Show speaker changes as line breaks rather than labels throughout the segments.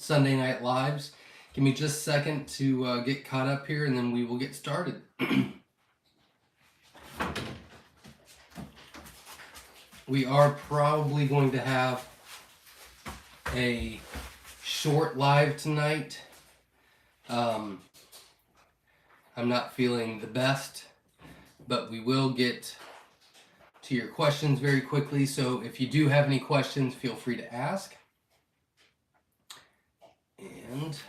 Sunday Night Lives. Give me just a second to get caught up here, and then we will get started. We are probably going to have a short live tonight. I'm not feeling the best, but we will get to your questions very quickly. So if you do have any questions, feel free to ask. And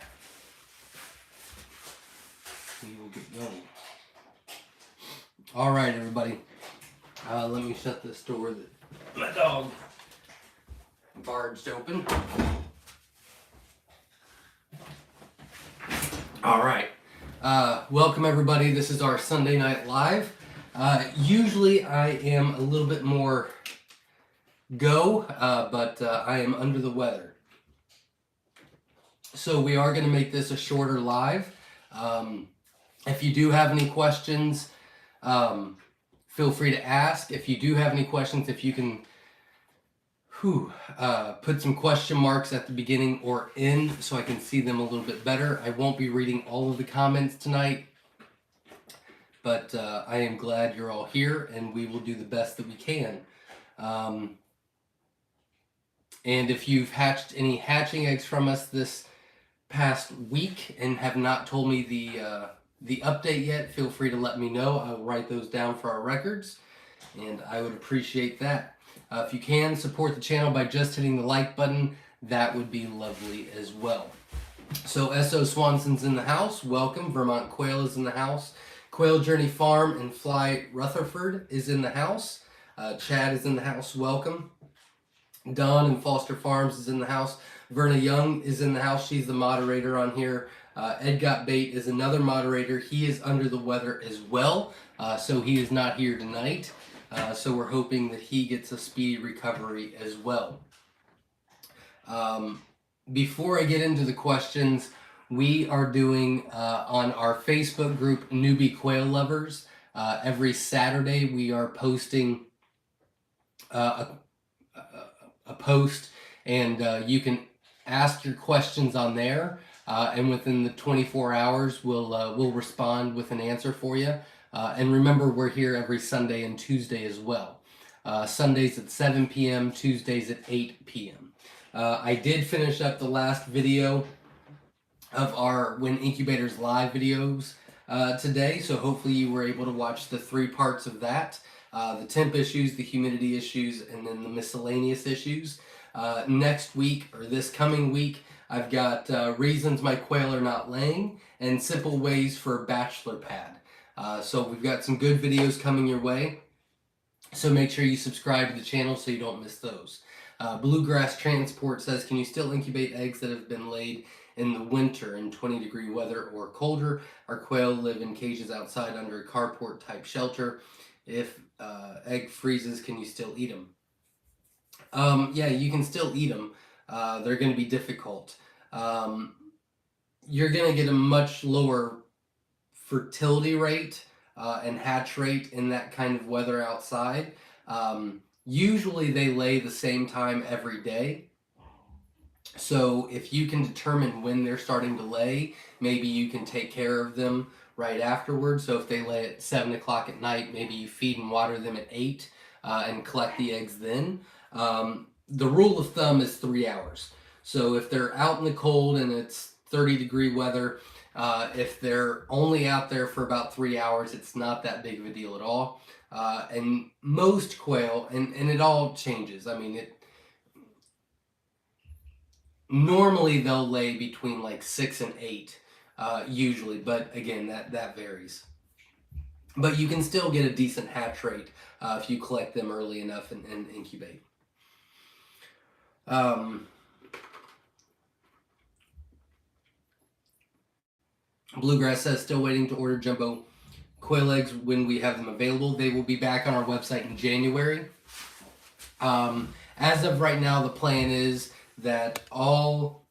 we will get going. All right, everybody. Let me shut this door that my dog barged open. All right. Welcome, everybody. This is our Sunday Night Live. Usually I am a little bit more but I am under the weather. So we are going to make this a shorter live. If you do have any questions, feel free to ask. If you do have any questions, if you can put some question marks at the beginning or end so I can see them a little bit better. I won't be reading all of the comments tonight, but I am glad you're all here, and we will do the best that we can. And if you've hatched any hatching eggs from us this past week and have not told me the update yet, feel free to let me know. I will write those down for our records, and I would appreciate that. If you can support the channel by just hitting the like button, that would be lovely as well. So S.O. Swanson's in the house. Welcome. Vermont Quail is in the house. Quail Journey Farm and Fly Rutherford is in the house. Chad is in the house. Welcome. Don and Foster Farms is in the house. Verna Young is in the house. She's the moderator on here. Ed Got Bait is another moderator. He is under the weather as well, so he is not here tonight. So we're hoping that he gets a speedy recovery as well. Before I get into the questions, we are doing on our Facebook group, Newbie Quail Lovers, every Saturday we are posting a post, and you can ask your questions on there, and within the 24 hours we'll respond with an answer for you. And remember, we're here every Sunday and Tuesday as well. Sundays at 7 p.m., Tuesdays at 8 p.m. I did finish up the last video of our When Incubators Live videos today, so hopefully you were able to watch the 3 parts of that. The temp issues, the humidity issues, and then the miscellaneous issues. Next week, or this coming week, I've got reasons my quail are not laying and simple ways for a bachelor pad. So we've got some good videos coming your way, so make sure you subscribe to the channel so you don't miss those. Bluegrass Transport says, can you still incubate eggs that have been laid in the winter in 20-degree weather or colder? Our quail live in cages outside under a carport type shelter. If egg freezes, can you still eat them? Yeah, you can still eat them. They're going to be difficult. You're going to get a much lower fertility rate and hatch rate in that kind of weather outside. Usually they lay the same time every day. So if you can determine when they're starting to lay, maybe you can take care of them right afterwards. So if they lay at 7 o'clock at night, maybe you feed and water them at 8 and collect the eggs then. The rule of thumb is 3 hours. So if they're out in the cold and it's 30-degree weather, if they're only out there for about 3 hours, it's not that big of a deal at all. And most quail, and it all changes. I mean, normally they'll lay between like 6 and 8, usually, but again, that varies. But you can still get a decent hatch rate if you collect them early enough and incubate. Bluegrass says, still waiting to order jumbo quail eggs when we have them available. They will be back on our website in January. As of right now, the plan is that all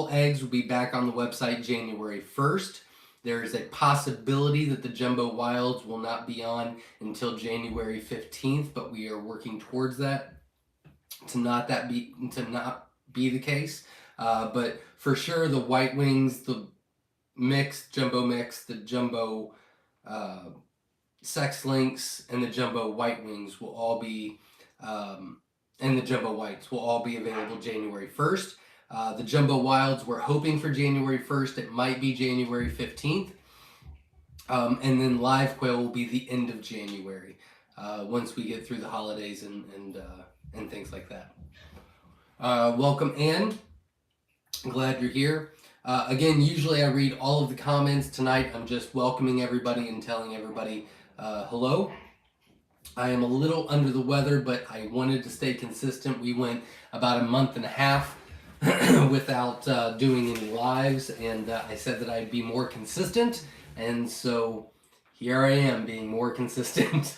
eggs will be back on the website January 1st. There is a possibility that the Jumbo Wilds will not be on until January 15th, but we are working towards that to not be the case. But for sure, the white wings, the jumbo mix, the jumbo sex links, and the jumbo white wings will all be, and the jumbo whites will all be available January 1st. The jumbo wilds, we're hoping for January 1st. It might be January 15th. And then live quail will be the end of January, once we get through the holidays and things like that. Welcome, Ann. Glad you're here. Again, usually I read all of the comments. Tonight I'm just welcoming everybody and telling everybody hello. I am a little under the weather, but I wanted to stay consistent. We went about a month and a half without doing any lives, and I said that I'd be more consistent, and so here I am being more consistent.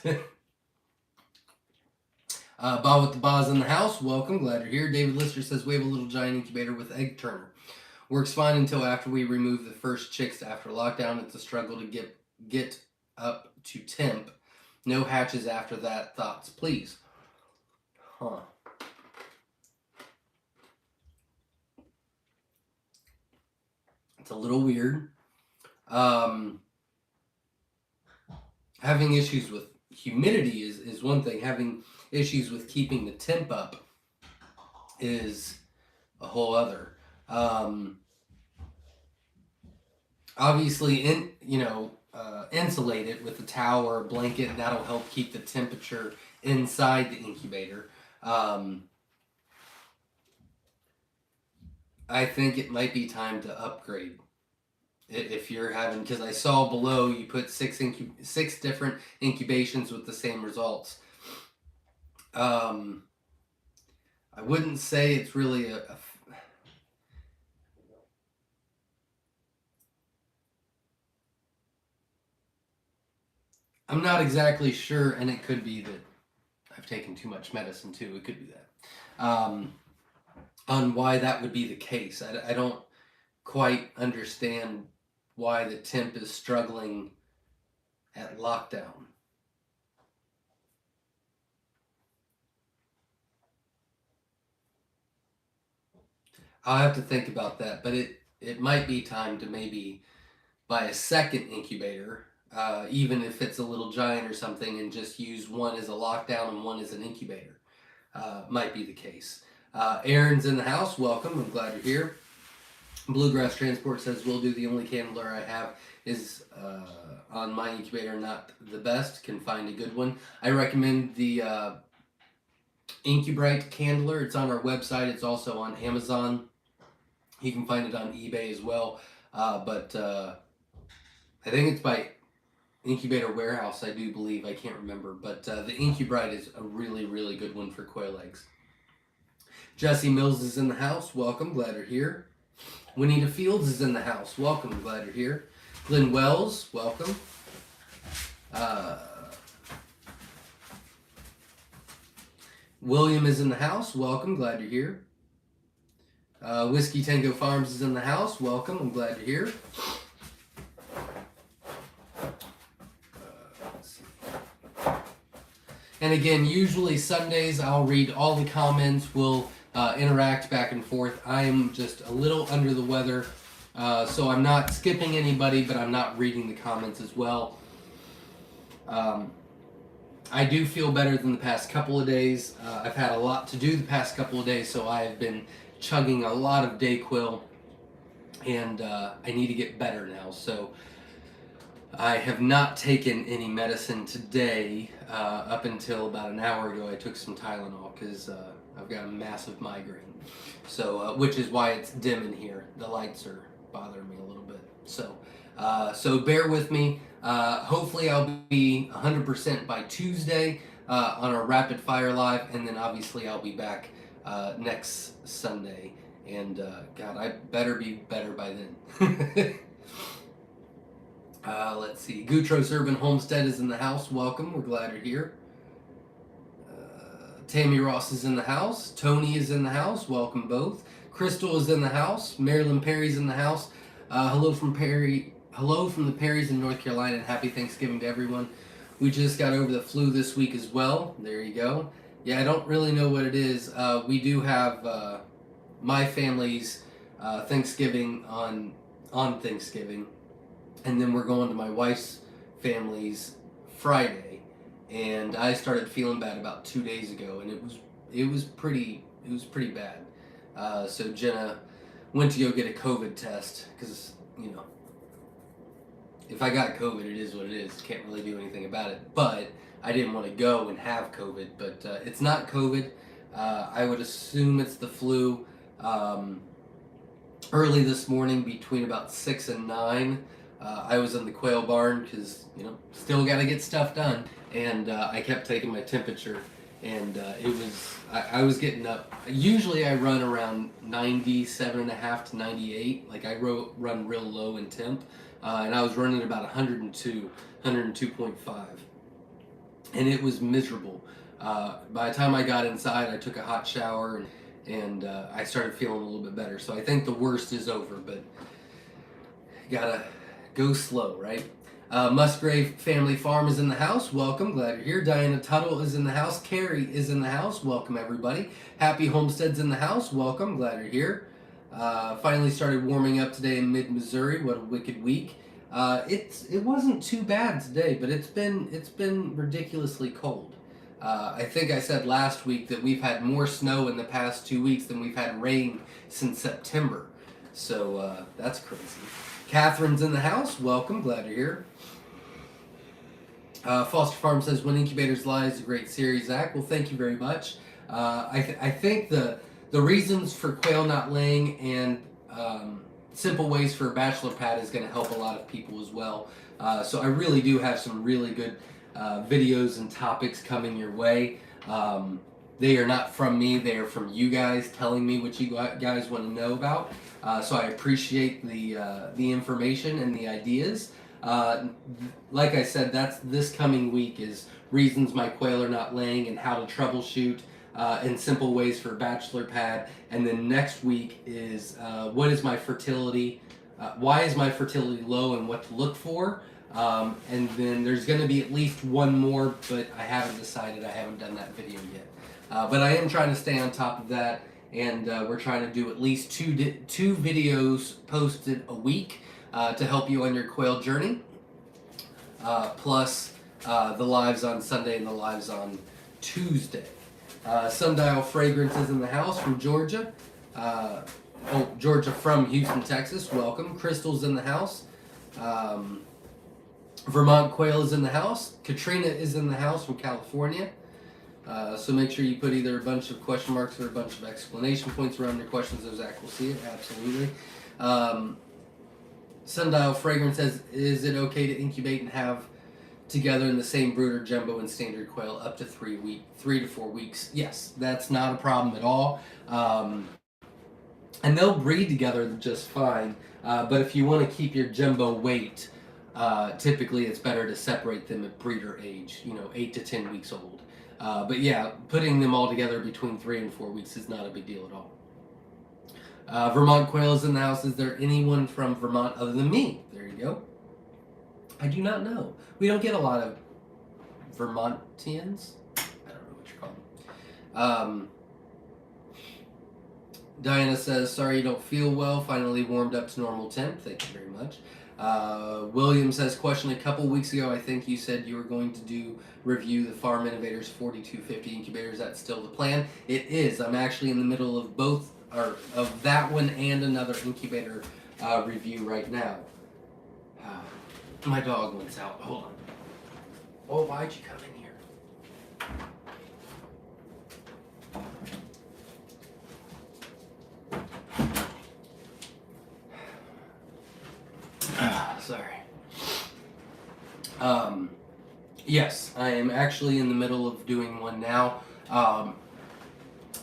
Bob with the Boz in the house, welcome, glad you're here. David Lister says we have a little giant incubator with egg turner. Works fine until after we remove the first chicks after lockdown. It's a struggle to get up to temp. No hatches after that. Thoughts, please. Huh. It's a little weird. Having issues with humidity is one thing. Having issues with keeping the temp up is a whole other. Obviously, insulate it with a towel or a blanket, and that'll help keep the temperature inside the incubator. I think it might be time to upgrade. If you're having, because I saw below you put six different incubations with the same results. I wouldn't say it's really I'm not exactly sure, and it could be that I've taken too much medicine too. It could be that. On why that would be the case. I don't quite understand why the temp is struggling at lockdown. I'll have to think about that, but it might be time to maybe buy a second incubator, even if it's a little giant or something, and just use one as a lockdown and one as an incubator. Might be the case. Aaron's in the house. Welcome. I'm glad you're here. Bluegrass Transport says, will do. The only candler I have is on my incubator, not the best. Can find a good one. I recommend the Incubrite candler. It's on our website. It's also on Amazon. You can find it on eBay as well. But I think it's by Incubator Warehouse, I do believe. I can't remember. But the Incubrite is a really, really good one for quail eggs. Jesse Mills is in the house. Welcome. Glad you're here. Juanita Fields is in the house. Welcome. Glad you're here. Glenn Wells. Welcome. William is in the house. Welcome. Glad you're here. Whiskey Tango Farms is in the house. Welcome. I'm glad you're here. And again, usually Sundays I'll read all the comments. We'll interact back and forth. I am just a little under the weather, so I'm not skipping anybody, but I'm not reading the comments as well. I do feel better than the past couple of days. I've had a lot to do the past couple of days, so I have been chugging a lot of Dayquil, and I need to get better now. So I have not taken any medicine today. Up until about an hour ago, I took some Tylenol because I've got a massive migraine. So, which is why it's dim in here. The lights are bothering me a little bit. So bear with me. Hopefully I'll be 100% by Tuesday on our Rapid Fire Live, and then obviously I'll be back next Sunday. And God, I better be better by then. Let's see. Gutros Urban Homestead is in the house. Welcome. We're glad you're here. Tammy Ross is in the house. Tony is in the house. Welcome both. Crystal is in the house. Marilyn Perry's in the house. Hello from Perry. Hello from the Perrys in North Carolina, and happy Thanksgiving to everyone. We just got over the flu this week as well. There you go. Yeah, I don't really know what it is. We do have my family's Thanksgiving on Thanksgiving, and then we're going to my wife's family's Friday, and I started feeling bad about 2 days ago, and it was pretty bad. So Jenna went to go get a COVID test because if I got COVID, it is what it is. Can't really do anything about it. But I didn't want to go and have COVID. But it's not COVID. I would assume it's the flu. Early this morning, between about 6 and 9, I was in the quail barn because, still got to get stuff done. And I kept taking my temperature. And I was getting up. Usually I run around 97.5 to 98. Like I run real low in temp. And I was running about 102.5. And it was miserable. By the time I got inside, I took a hot shower and I started feeling a little bit better. So I think the worst is over, but gotta go slow, right? Musgrave Family Farm is in the house. Welcome. Glad you're here. Diana Tuttle is in the house. Carrie is in the house. Welcome, everybody. Happy Homestead's in the house. Welcome. Glad you're here. Finally started warming up today in mid-Missouri. What a wicked week. It wasn't too bad today, but it's been ridiculously cold. I think I said last week that we've had more snow in the past 2 weeks than we've had rain since September. So that's crazy. Catherine's in the house. Welcome. Glad you're here. Foster Farm says, When Incubators Lie is a great series, Zach. Well, thank you very much. I think the reasons for quail not laying and simple ways for a bachelor pad is going to help a lot of people as well. So I really do have some really good videos and topics coming your way. They are not from me. They are from you guys telling me what you guys want to know about. So I appreciate the information and the ideas. Like I said, that's this coming week is reasons my quail are not laying and how to troubleshoot and simple ways for a bachelor pad. And then next week is what is my fertility, why is my fertility low and what to look for. And then there's going to be at least one more, but I haven't decided. I haven't done that video yet. But I am trying to stay on top of that, and we're trying to do at least two videos posted a week to help you on your quail journey, plus the lives on Sunday and the lives on Tuesday. Sundial Fragrance is in the house from Georgia. Georgia from Houston, Texas. Welcome. Crystal's in the house. Vermont Quail is in the house. Katrina is in the house from California. So make sure you put either a bunch of question marks or a bunch of exclamation points around your questions so Zach will see it. Absolutely. Sundial Fragrance says, is it okay to incubate and have together in the same brooder jumbo and standard quail up to 3 to 4 weeks? Yes, that's not a problem at all. And they'll breed together just fine. But if you want to keep your jumbo weight, typically it's better to separate them at breeder age, 8 to 10 weeks old. But yeah, putting them all together between 3 and 4 weeks is not a big deal at all. Vermont Quail is in the house. Is there anyone from Vermont other than me? There you go. I do not know. We don't get a lot of Vermontians. I don't know what you're calling. Diana says, sorry you don't feel well. Finally warmed up to normal temp. Thank you very much. William says, question, a couple weeks ago, I think you said you were going to review the Farm Innovators 4250 incubators. That's still the plan. It is. I'm actually in the middle of both, or of that one and another incubator review right now. My dog went out. Hold on. Oh, why'd you come in here? Sorry. Yes, I am actually in the middle of doing one now.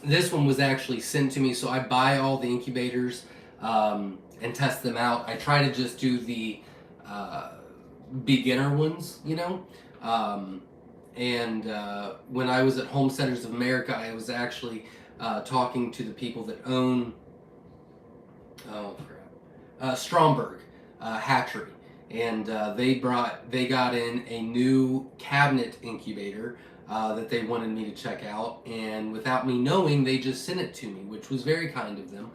This one was actually sent to me, so I buy all the incubators and test them out. I try to just do the beginner ones, and when I was at Homesteaders of America, I was actually talking to the people that own Stromberg Hatchery, and they got in a new cabinet incubator that they wanted me to check out, and without me knowing, they just sent it to me, which was very kind of them.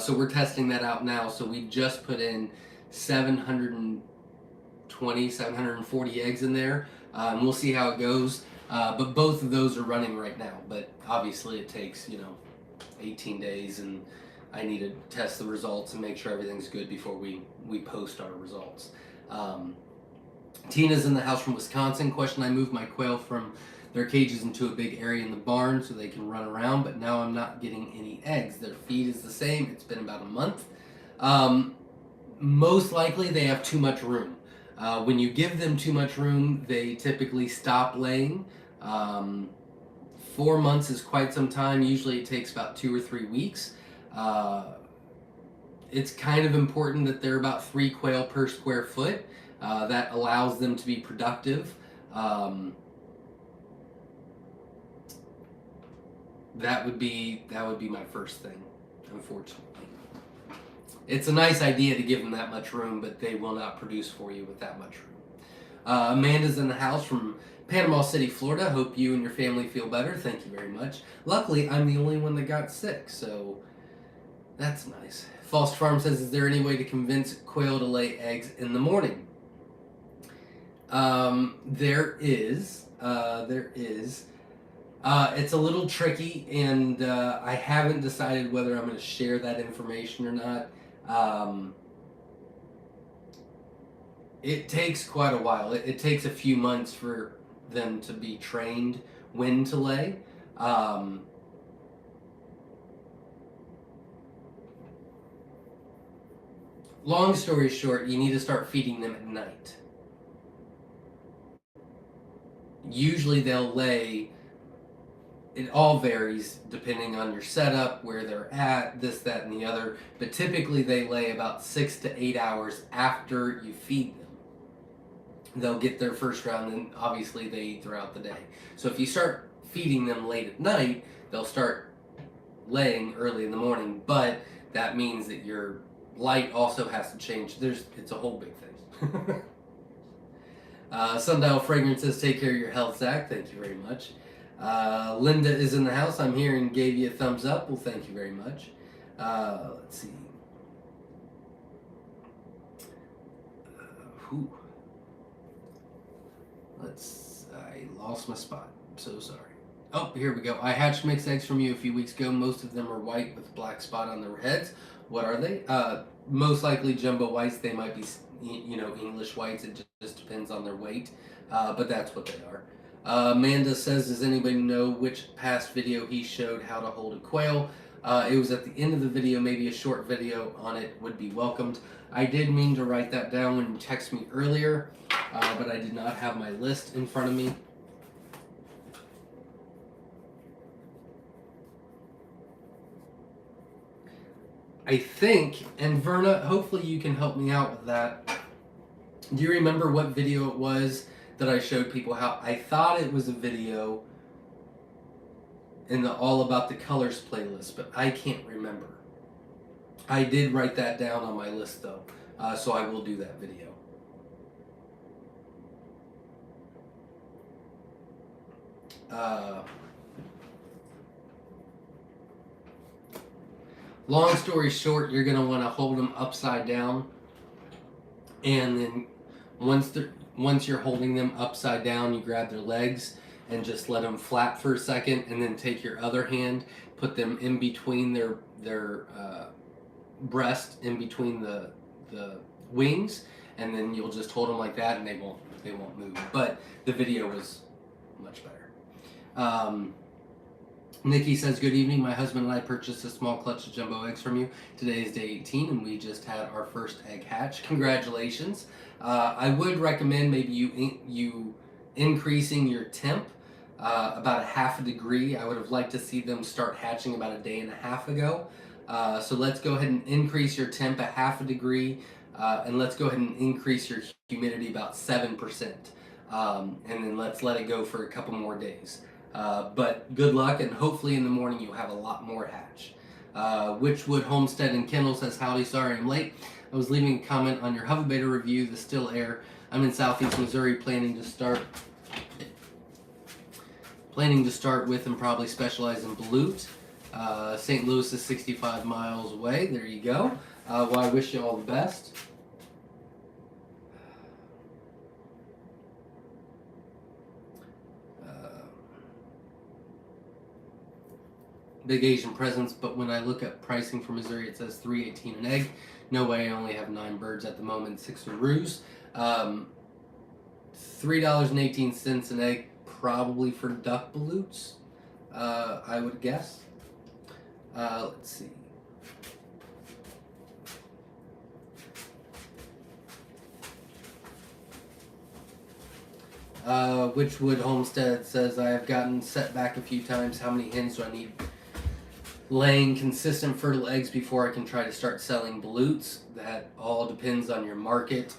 So we're testing that out now. So we just put in 740 eggs in there, and we'll see how it goes. But both of those are running right now. But obviously, it takes 18 days, and I need to test the results and make sure everything's good before we post our results. Tina's in the house from Wisconsin. Question: I moved my quail from their cages into a big area in the barn so they can run around, but now I'm not getting any eggs. Their feed is the same. It's been about a month. Most likely they have too much room. When you give them too much room, they typically stop laying. 4 months is quite some time. Usually it takes about 2 or 3 weeks. It's kind of important that they're about 3 quail per square foot. That allows them to be productive. That would be my first thing, unfortunately. It's a nice idea to give them that much room, but they will not produce for you with that much room. Amanda's in the house from Panama City, Florida. Hope you and your family feel better. Thank you very much. Luckily, I'm the only one that got sick, so that's nice. Foster Farm says, is there any way to convince quail to lay eggs in the morning? There is. It's a little tricky, and I haven't decided whether I'm going to share that information or not. It takes quite a while. It takes a few months for them to be trained when to lay. Long story short, you need to start feeding them at night. Usually they'll lay, it all varies depending on your setup, where they're at, this, that, and the other, but typically they lay about 6 to 8 hours after you feed them. They'll get their first round, and obviously they eat throughout the day. So if you start feeding them late at night, they'll start laying early in the morning, but that means that your light also has to change. It's a whole big thing. Sundial Fragrance says, take care of your health, Zach. Thank you very much. Linda is in the house. I'm here and gave you a thumbs up. Well, thank you very much. Let's see. I lost my spot. I'm so sorry. Oh, here we go. I hatched mixed eggs from you a few weeks ago. Most of them are white with a black spot on their heads. What are they? Most likely jumbo whites. They might be, English whites. It just depends on their weight. But that's what they are. Amanda says, does anybody know which past video he showed how to hold a quail? It was at the end of the video. Maybe a short video on it would be welcomed. I did mean to write that down when you texted me earlier, but I did not have my list in front of me. I think, and Verna, hopefully you can help me out with that. Do you remember what video it was that I showed people how? I thought it was a video in the All About the Colors playlist, but I can't remember. I did write that down on my list though, so I will do that video. Long story short, you're going to want to hold them upside down, and then once you're holding them upside down, you grab their legs and just let them flap for a second, and then take your other hand, put them in between their breast, in between the wings, and then you'll just hold them like that, and they won't move. But the video was much better. Nikki says, good evening. My husband and I purchased a small clutch of jumbo eggs from you. Today is day 18, and we just had our first egg hatch. Congratulations. I would recommend maybe you increasing your temp about 1/2 degree. I would have liked to see them start hatching about a day and a half ago. So let's go ahead and increase your temp 1/2 degree, and let's go ahead and increase your humidity about 7%. And then let's let it go for a couple more days. But good luck, and hopefully in the morning you'll have a lot more hatch. Witchwood Homestead and Kendall says, howdy, sorry I'm late. I was leaving a comment on your Hover Beta review, the still air. I'm in southeast Missouri planning to start Planning to start with and probably specialize in balut. St. Louis is 65 miles away. There you go. Well, I wish you all the best. Big Asian presence, but when I look at pricing for Missouri, it says $3.18 an egg. No way, I only have 9 birds at the moment, 6 are roos. $3.18 an egg, probably for duck balutes, I would guess. Let's see. Witchwood Homestead says, I have gotten set back a few times. How many hens do I need laying consistent fertile eggs before I can try to start selling balutes? That all depends on your market.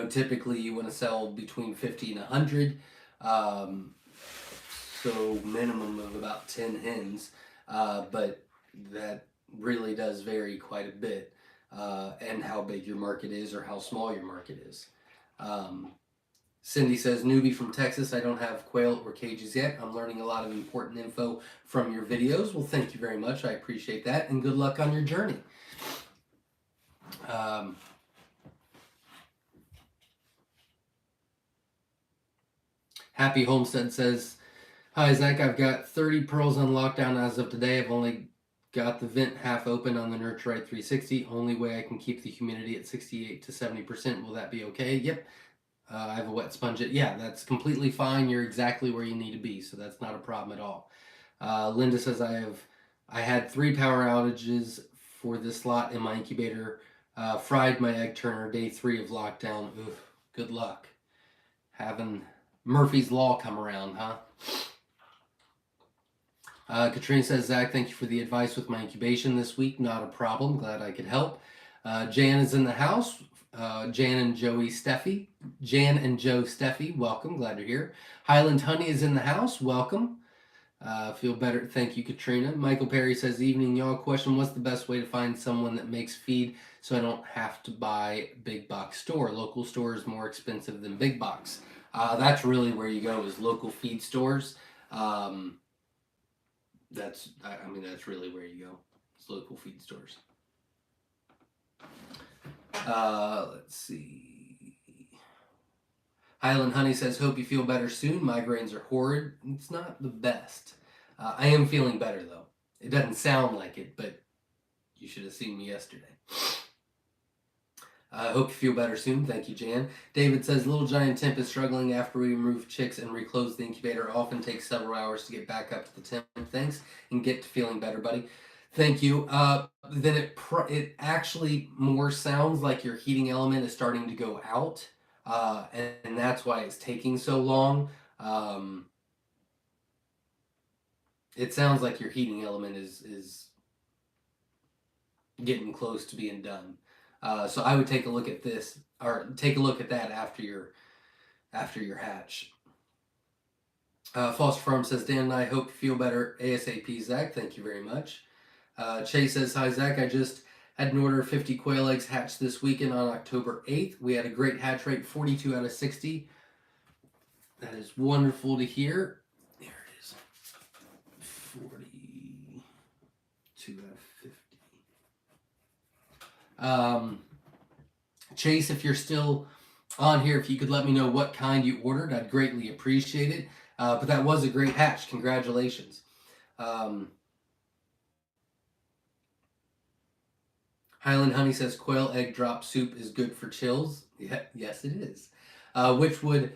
Typically you want to sell between 50 and 100. So minimum of about 10 hens. But that really does vary quite a bit. And how big your market is or how small your market is. Cindy says, newbie from Texas, I don't have quail or cages yet. I'm learning a lot of important info from your videos. Well, thank you very much. I appreciate that. And good luck on your journey. Happy Homestead says, hi, Zach. I've got 30 pearls on lockdown as of today. I've only got the vent half open on the Nurturite 360. Only way I can keep the humidity at 68 to 70%. Will that be okay? Yep. I have a wet sponge. Yeah, that's completely fine. You're exactly where you need to be, so that's not a problem at all. Linda says, I had 3 power outages for this lot in my incubator. Fried my egg turner day 3 of lockdown. Oof, good luck. Having Murphy's Law come around, huh? Katrina says, Zach, thank you for the advice with my incubation this week. Not a problem. Glad I could help. Jan is in the house. Jan and Joe Steffi, welcome. Glad you're here. Highland Honey is in the house. Welcome. Feel better. Thank you, Katrina. Michael Perry says, evening, y'all. Question, what's the best way to find someone that makes feed so I don't have to buy big box store? Local store is more expensive than big box. That's really where you go, is local feed stores. That's really where you go. It's local feed stores. Let's see. Highland Honey says, hope you feel better soon. Migraines are horrid. It's not the best. I am feeling better, though. It doesn't sound like it, but you should have seen me yesterday. I hope you feel better soon. Thank you, Jan. David says, Little Giant Temp is struggling after we remove chicks and reclose the incubator. Often takes several hours to get back up to the temp. Thanks, and get to feeling better, buddy. Thank you. Then it actually more sounds like your heating element is starting to go out, and that's why it's taking so long. It sounds like your heating element is getting close to being done. So I would take a look at this, or take a look at that after your hatch. Foster Farm says, Dan and I hope you feel better ASAP, Zach. Thank you very much. Chase says, hi, Zach. I just had an order of 50 quail eggs hatched this weekend on October 8th. We had a great hatch rate, 42 out of 60. That is wonderful to hear. There it is. 42 out of 50. Chase, if you're still on here, if you could let me know what kind you ordered, I'd greatly appreciate it. But that was a great hatch. Congratulations. Highland Honey says quail egg drop soup is good for chills. Yeah, yes, it is. Witchwood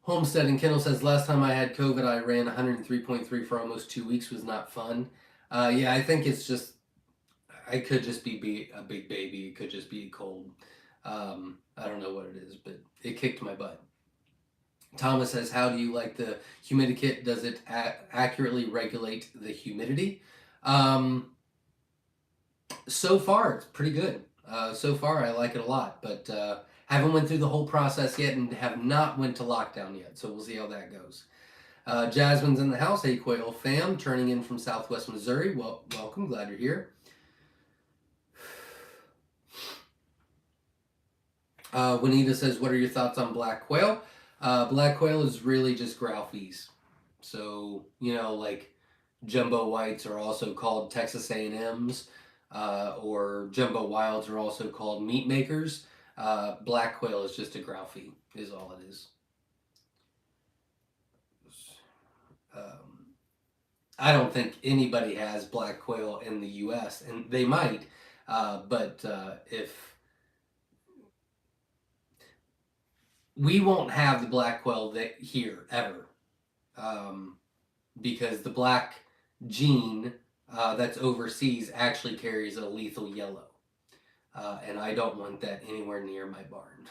Homestead and Kendall says, last time I had COVID, I ran 103.3 for almost 2 weeks. Was not fun. Yeah, I think it's just, I could just be a big baby. It could just be cold. I don't know what it is, but it kicked my butt. Thomas says, how do you like the humidikit? Does it accurately regulate the humidity? So far, it's pretty good. So far, I like it a lot, but haven't went through the whole process yet and have not went to lockdown yet, so we'll see how that goes. Jasmine's in the house. Hey, Quail fam, turning in from Southwest Missouri. Well, welcome. Glad you're here. Juanita says, what are your thoughts on black quail? Black quail is really just growl fees. So, like jumbo whites are also called Texas A&Ms, or jumbo wilds are also called meat makers. Black quail is just a grouse is all it is. Um, I don't think anybody has black quail in the U.S., and they might, but if we won't have the black quail here ever, um, because the black gene that's overseas actually carries a lethal yellow, and I don't want that anywhere near my barn.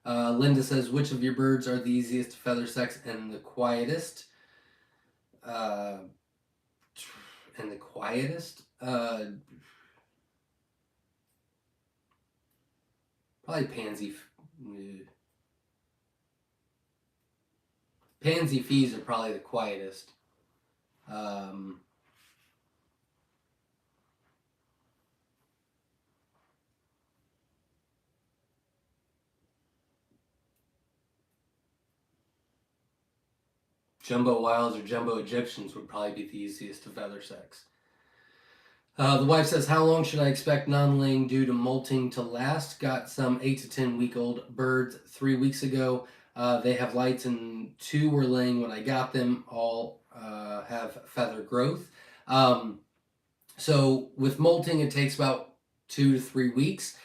Linda says, which of your birds are the easiest to feather sex and the quietest? Uh, and the quietest? Probably pansy. Pansy fees are probably the quietest. Jumbo wilds or jumbo Egyptians would probably be the easiest to feather sex. The wife says, how long should I expect non-laying due to molting to last? Got some 8 to 10 week old birds 3 weeks ago. They have lights and 2 were laying when I got them. All have feather growth. So with molting, it takes about 2 to 3 weeks.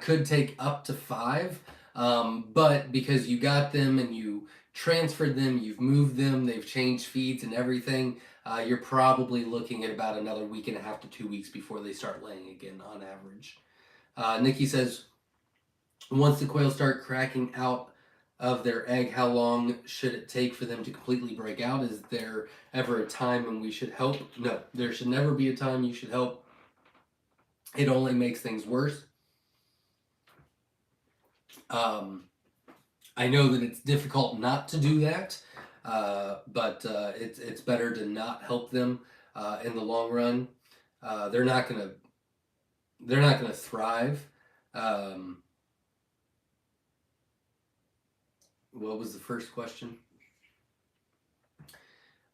Could take up to 5. But because you got them and you transferred them, you've moved them, they've changed feeds and everything, you're probably looking at about another week and a half to 2 weeks before they start laying again on average. Nikki says, once the quails start cracking out of their egg, how long should it take for them to completely break out? Is there ever a time when we should help? No, there should never be a time you should help. It only makes things worse. I know that it's difficult not to do that, but it's better to not help them in the long run. They're not gonna thrive. What was the first question?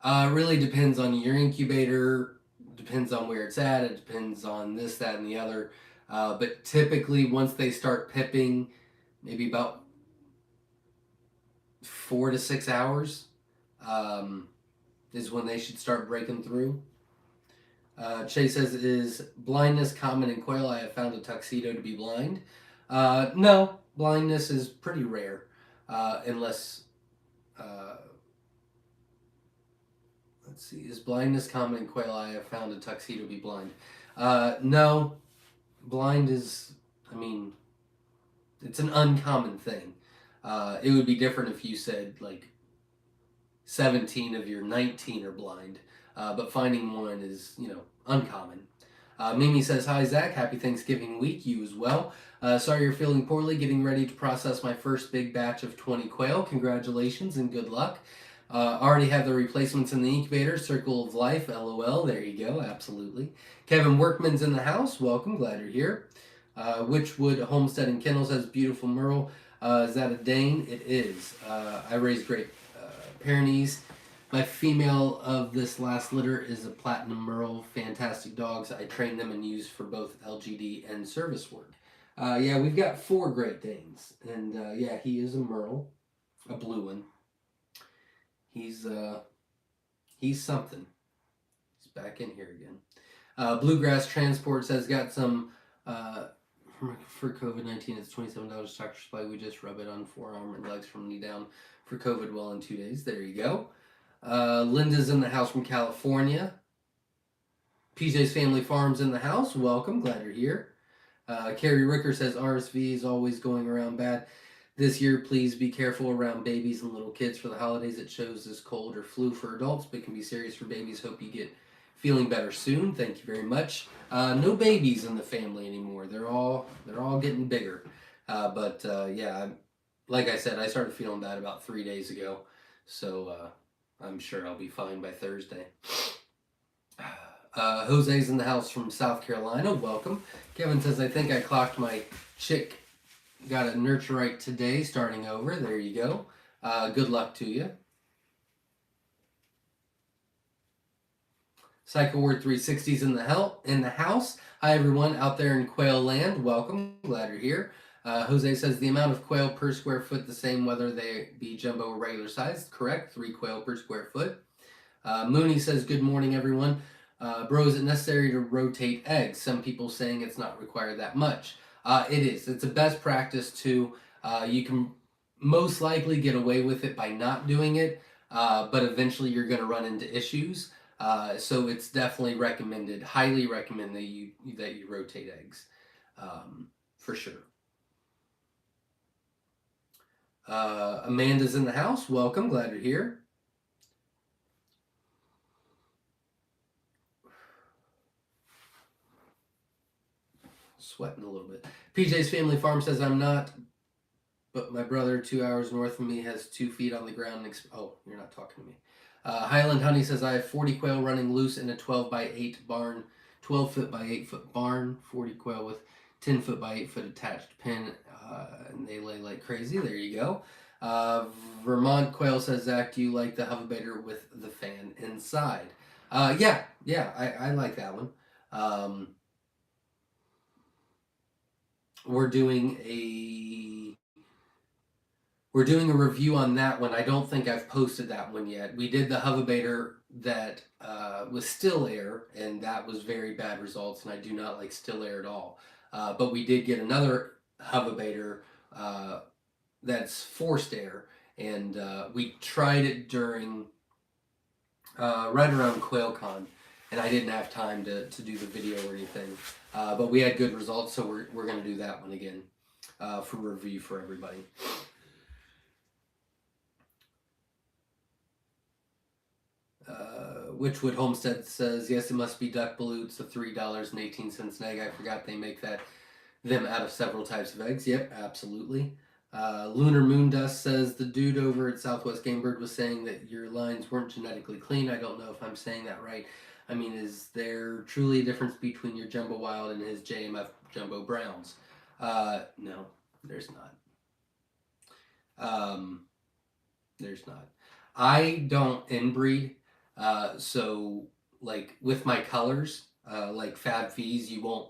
Really depends on your incubator. Depends on where it's at. It depends on this, that, and the other. But typically, once they start pipping, maybe about 4 to 6 hours is when they should start breaking through. Chase says, is blindness common in quail? I have found a tuxedo to be blind. No, blindness is pretty rare, unless, let's see, is blindness common in quail? I have found a tuxedo to be blind. No, blind is, it's an uncommon thing. It would be different if you said, like, 17 of your 19 are blind, but finding one is, uncommon. Mimi says, hi, Zach. Happy Thanksgiving week. You as well. Sorry you're feeling poorly. Getting ready to process my first big batch of 20 quail. Congratulations and good luck. Already have the replacements in the incubator. Circle of Life, LOL. There you go. Absolutely. Kevin Workman's in the house. Welcome. Glad you're here. Witchwood Homestead and Kennels has beautiful Merle. Is that a Dane? It is. I raise great Pyrenees. My female of this last litter is a Platinum Merle. Fantastic dogs. I train them and use for both LGD and service work. Yeah, we've got 4 Great Danes. And yeah, he is a Merle. A blue one. He's something. He's back in here again. Bluegrass Transport says, got some... for COVID-19, it's $27 Tractor Supply. We just rub it on forearm and legs from knee down for COVID well in 2 days. There you go. Linda's in the house from California. PJ's Family Farm's in the house. Welcome. Glad you're here. Carrie Ricker says RSV is always going around bad. This year, please be careful around babies and little kids for the holidays. It shows as cold or flu for adults, but can be serious for babies. Hope you get feeling better soon. Thank you very much. No babies in the family anymore. They're all getting bigger. But yeah, like I said, I started feeling bad about 3 days ago. So I'm sure I'll be fine by Thursday. Jose's in the house from South Carolina. Welcome. Kevin says, I think I clocked my chick. Got a nurturite today, starting over. There you go. Good luck to you. Cycle Word 360's in the house. Hi everyone out there in quail land. Welcome. Glad you're here. Jose says the amount of quail per square foot the same whether they be jumbo or regular size. Correct. 3 quail per square foot. Mooney says good morning everyone. Bro, is it necessary to rotate eggs? Some people saying it's not required that much. It is. It's a best practice too. You can most likely get away with it by not doing it, but eventually you're going to run into issues. So it's definitely recommended, highly recommend that you rotate eggs, for sure. Amanda's in the house. Welcome, glad you're here. Sweating a little bit. PJ's Family Farm says I'm not, but my brother 2 hours north of me has 2 feet on the ground. Oh, you're not talking to me. Highland Honey says I have 40 quail running loose in a 12 by 8 barn, 12 foot by 8 foot barn, 40 quail with 10 foot by 8 foot attached pen, and they lay like crazy. There you go. Vermont Quail says, Zach, do you like the hoverbaiter with the fan inside? Yeah, I like that one. We're doing a review on that one. I don't think I've posted that one yet. We did the hoverbaiter that was still air, and that was very bad results, and I do not like still air at all. But we did get another hoverbaiter that's forced air, and we tried it during right around QuailCon, and I didn't have time to do the video or anything. But we had good results, so we're going to do that one again for review for everybody. Witchwood Homestead says, yes, it must be duck balloons, the $3.18 an egg. I forgot they make them out of several types of eggs. Yep, absolutely. Lunar Moon Dust says, the dude over at Southwest Game Bird was saying that your lines weren't genetically clean. I don't know if I'm saying that right. I mean, is there truly a difference between your Jumbo Wild and his JMF Jumbo Browns? No, there's not. There's not. I don't inbreed. So like with my colors, like Fab Fees, you won't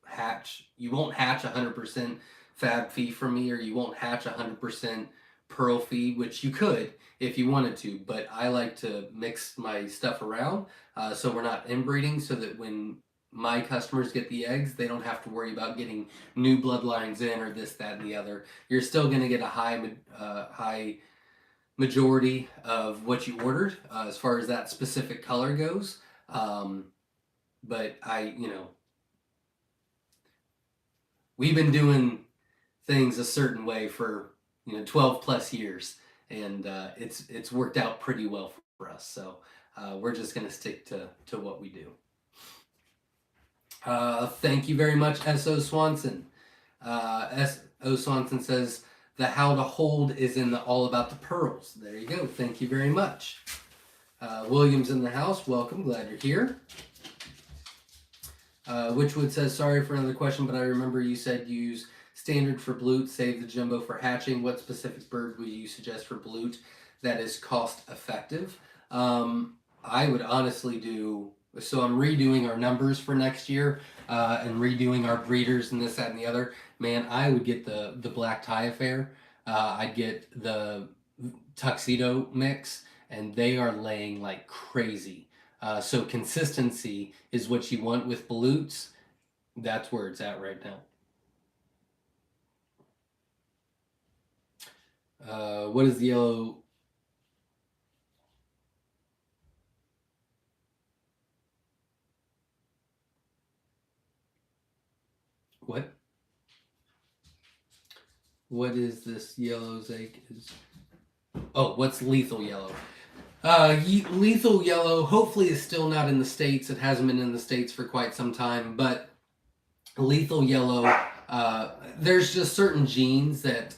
hatch 100% Fab Fee from me, or you won't hatch 100% Pearl Fee, which you could if you wanted to, but I like to mix my stuff around, so we're not inbreeding, so that when my customers get the eggs, they don't have to worry about getting new bloodlines in or this, that, and the other. You're still going to get a high majority of what you ordered as far as that specific color goes. But we've been doing things a certain way for 12 plus years, and it's worked out pretty well for us. So we're just going to stick to what we do. Thank you very much, S.O. Swanson. S.O. Swanson says, the how to hold is in the all about the pearls. There you go. Thank you very much. William's in the house. Welcome. Glad you're here. Witchwood says, sorry for another question, but I remember you said use standard for blute, save the jumbo for hatching. What specific bird would you suggest for blute that is cost effective? I would honestly do, so I'm redoing our numbers for next year and redoing our breeders and this, that, and the other. Man, I would get the black tie affair. I'd get the tuxedo mix, and they are laying like crazy. So consistency is what you want with balutes. That's where it's at right now. What is the yellow? What? What is this yellow Zake? Oh, what's lethal yellow? Lethal yellow hopefully is still not in the States. It hasn't been in the States for quite some time, but lethal yellow, there's just certain genes that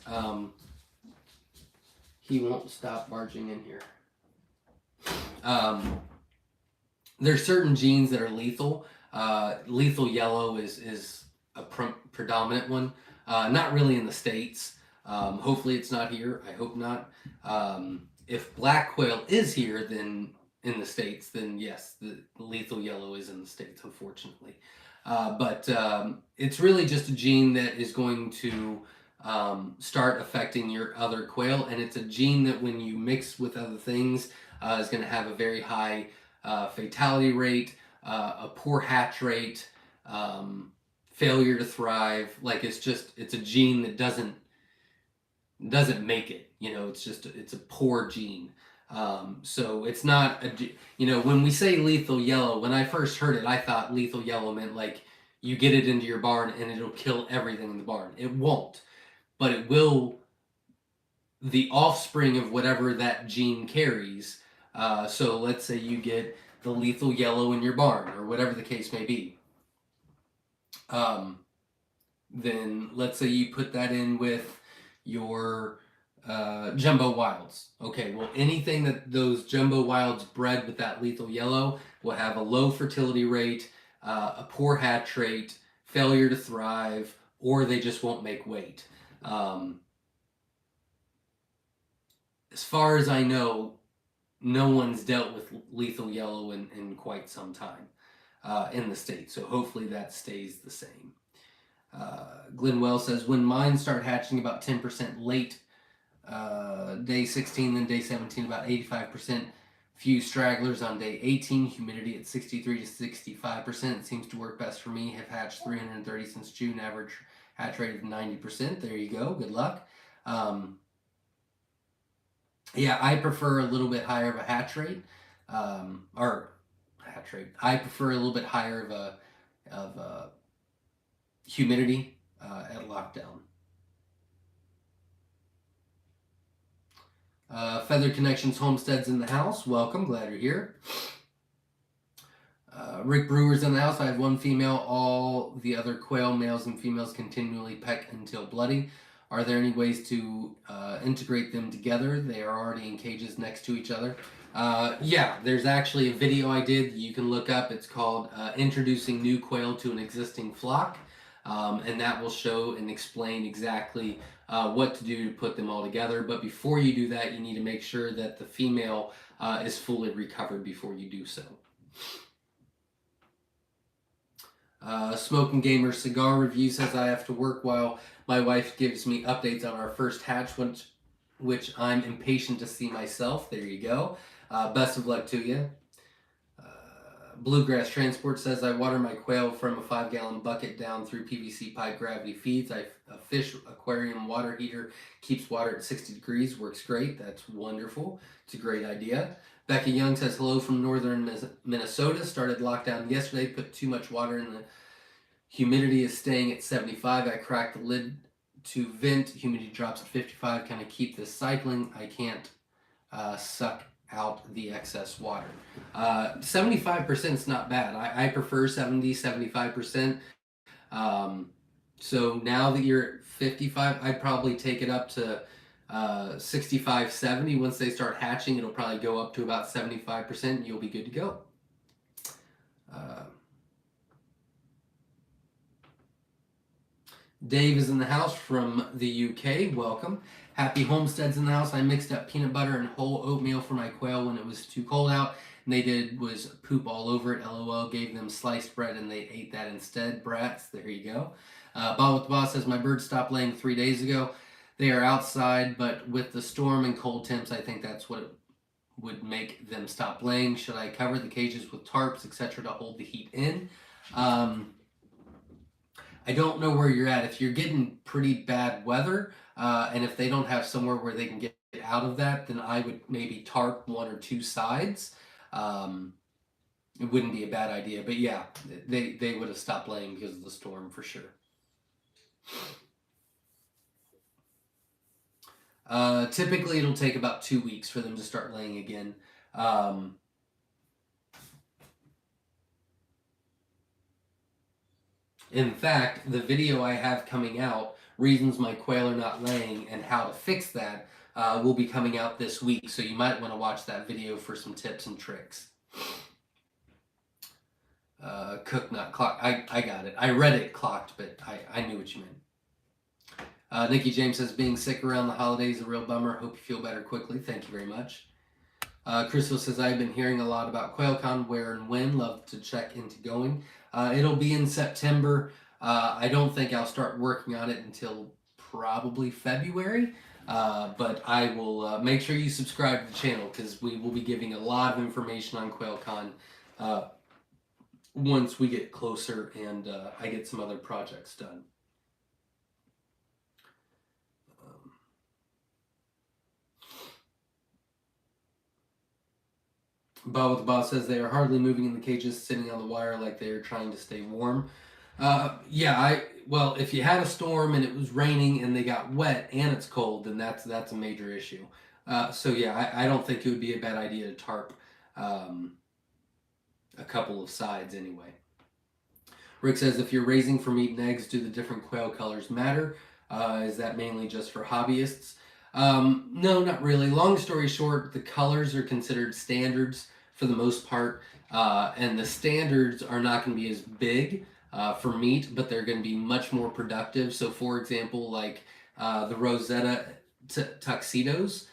he won't stop barging in here. There's certain genes that are lethal. Lethal yellow is a predominant one. Not really in the States. Hopefully it's not here. I hope not. If black quail is here, then in the States, then yes, the lethal yellow is in the States, unfortunately. But it's really just a gene that is going to start affecting your other quail, and it's a gene that when you mix with other things is going to have a very high fatality rate, a poor hatch rate, failure to thrive. Like it's a gene that doesn't make it. It's a poor gene. So it's not when we say lethal yellow, when I first heard it, I thought lethal yellow meant like you get it into your barn and it'll kill everything in the barn. It won't, but it will. The offspring of whatever that gene carries. So let's say you get the lethal yellow in your barn, or whatever the case may be. Then let's say you put that in with your jumbo wilds. Okay, well, anything that those jumbo wilds bred with that lethal yellow will have a low fertility rate, a poor hatch rate, failure to thrive, or they just won't make weight. As far as I know, no one's dealt with lethal yellow in quite some time in the state, so hopefully that stays the same. Glenn Wells says, when mine start hatching about 10% late, day 16, then day 17 about 85%. Few stragglers on day 18, humidity at 63 to 65%. It seems to work best for me. Have hatched 330 since June, average hatch rate of 90%. There you go. Good luck. Yeah, I prefer a little bit higher of a hatch rate. Or hatch rate. I prefer a little bit higher of a humidity at lockdown. Feather Connections Homesteads in the house. Welcome. Glad you're here. Rick Brewer's in the house. I have one female. All the other quail, males and females, continually peck until bloody. Are there any ways to integrate them together? They are already in cages next to each other. Yeah, there's actually a video I did you can look up. It's called Introducing New Quail to an Existing Flock. And that will show and explain exactly what to do to put them all together. But before you do that, you need to make sure that the female is fully recovered before you do so. Smoking Gamer Cigar Review says, I have to work while my wife gives me updates on our first hatch, which I'm impatient to see myself. There you go. Best of luck to you. Bluegrass Transport says, I water my quail from a 5-gallon bucket down through PVC pipe gravity feeds. A fish aquarium water heater keeps water at 60 degrees. Works great. That's wonderful. It's a great idea. Becca Young says, hello from northern Minnesota. Started lockdown yesterday. Put too much water in the humidity is staying at 75. I cracked the lid to vent. Humidity drops at 55. Can I keep this cycling? I can't suck out the excess water. 75% is not bad. I prefer 70, 75%. So now that you're at 55, I'd probably take it up to 65, 70. Once they start hatching, it'll probably go up to about 75% and you'll be good to go. Dave is in the house from the UK. Welcome. Happy Homestead's in the house. I mixed up peanut butter and whole oatmeal for my quail when it was too cold out. And they did was poop all over it. LOL. Gave them sliced bread and they ate that instead. Brats. There you go. Bob with the Boss says, my birds stopped laying 3 days ago. They are outside, but with the storm and cold temps, I think that's what it would make them stop laying. Should I cover the cages with tarps, etc., to hold the heat in? I don't know where you're at. If you're getting pretty bad weather, and if they don't have somewhere where they can get out of that, then I would maybe tarp 1 or 2 sides. It wouldn't be a bad idea. But yeah, they would have stopped laying because of the storm for sure. Typically, it'll take about 2 weeks for them to start laying again. In fact, the video I have coming out, reasons my quail are not laying and how to fix that, will be coming out this week. So you might want to watch that video for some tips and tricks. Cook, not clock. I got it. I read it clocked, but I knew what you meant. Nikki James says, being sick around the holidays is a real bummer. Hope you feel better quickly. Thank you very much. Crystal says, I've been hearing a lot about QuailCon, where and when. Love to check into going. It'll be in September. I don't think I'll start working on it until probably February. But I will make sure you subscribe to the channel, because we will be giving a lot of information on QuailCon once we get closer and I get some other projects done. Bob with the Boss says they are hardly moving in the cages, sitting on the wire like they are trying to stay warm. Well, if you had a storm and it was raining and they got wet and it's cold, then that's a major issue. I don't think it would be a bad idea to tarp a couple of sides anyway. Rick says, if you're raising for meat and eggs, do the different quail colors matter? Is that mainly just for hobbyists? No, not really. Long story short, the colors are considered standards for the most part, and the standards are not going to be as big for meat, but they're going to be much more productive. So, for example, like the Rosetta tuxedos,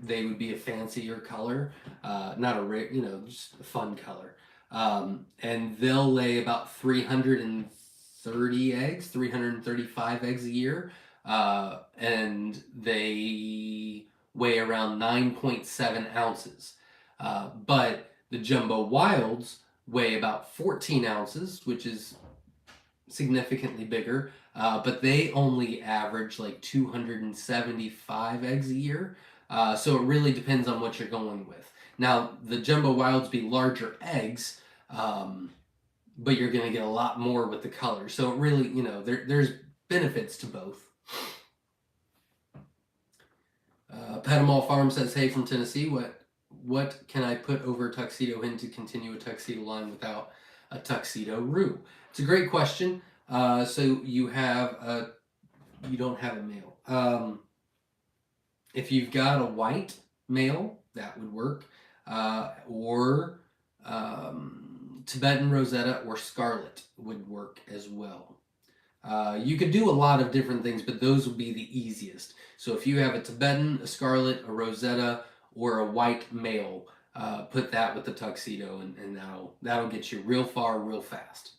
they would be a fancier color, not a just a fun color, and they'll lay about 330 eggs, 335 eggs a year. And they weigh around 9.7 ounces. But the Jumbo Wilds weigh about 14 ounces, which is significantly bigger. But they only average like 275 eggs a year. So it really depends on what you're going with. Now, the Jumbo Wilds be larger eggs, but you're going to get a lot more with the color. So it really, there's benefits to both. Petamall Farm says, hey, from Tennessee, what can I put over a tuxedo hen to continue a tuxedo line without a tuxedo roux? It's a great question. So you don't have a male. If you've got a white male, that would work. Or Tibetan Rosetta or Scarlet would work as well. You could do a lot of different things, but those would be the easiest. So if you have a Tibetan, a Scarlet, a Rosetta, or a white male, put that with the tuxedo, and that'll get you real far, real fast.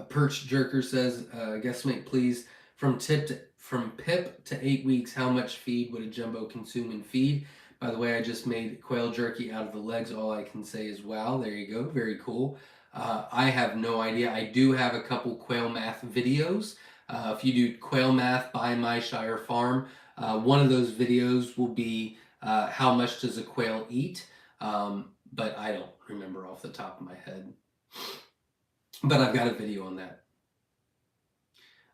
Perch Jerker says, guesstimate please, from pip to 8 weeks, how much feed would a jumbo consume in feed? By the way, I just made quail jerky out of the legs. All I can say is wow. There you go. Very cool. I have no idea. I do have a couple quail math videos. If you do quail math by Myshire Farm, one of those videos will be how much does a quail eat, but I don't remember off the top of my head. But I've got a video on that.